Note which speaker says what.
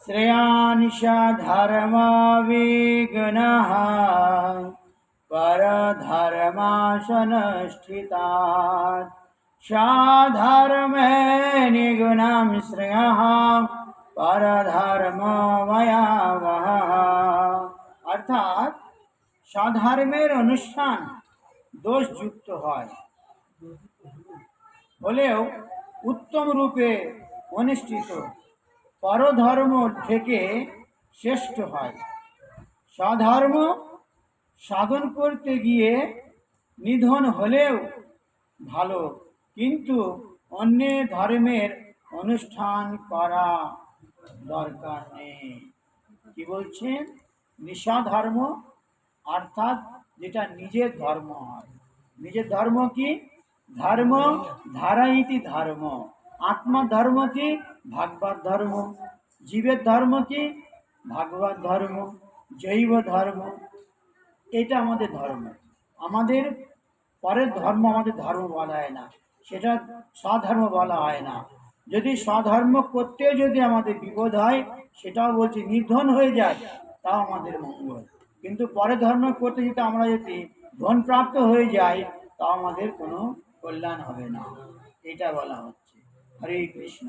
Speaker 1: শ্রেয়ানিশা ধর্ম বিগুণঃ পরধর্মাসনুষ্ঠিতাৎ স্বধর্মে নিগুণং শ্রেয়ঃ পরধর্ম ভয়াবহঃ। অর্থাৎ স্বধর্মের অনুষ্ঠান দোষযুক্ত হলেও উত্তম রূপে অনুষ্ঠিত পরধর্ম থেকে শ্রেষ্ঠ হয়। স্বধর্ম সাধন করতে গিয়ে নিধন হলেও ভালো, কিন্তু অন্য ধর্মের অনুষ্ঠান করা দরকার নেই। কি বলছেন? নিঃস্বধর্ম অর্থাৎ যেটা নিজের ধর্ম হয়। নিজের ধর্ম কি? ধর্ম ধারাইতি ধর্ম। আত্মার ধর্ম কি? ভাগবত ধর্ম। জীবের ধর্ম কি? ভাগবত ধর্ম, জৈব ধর্ম। এটা আমাদের ধর্ম। আমাদের পরের ধর্ম আমাদের ধর্ম বলা হয় না, সেটা স্বধর্ম বলা হয় না। যদি স্বধর্ম করতে যদি আমাদের বিপদ হয়, সেটাও বলছি নির্ধন হয়ে যায়, তাও আমাদের মঙ্গল। কিন্তু পরের ধর্ম করতে যদি আমরা যদি ধন প্রাপ্ত হয়ে যাই, তাও আমাদের কোনো কল্যাণ হবে না, এটা বলা হচ্ছে। হরে কৃষ্ণ।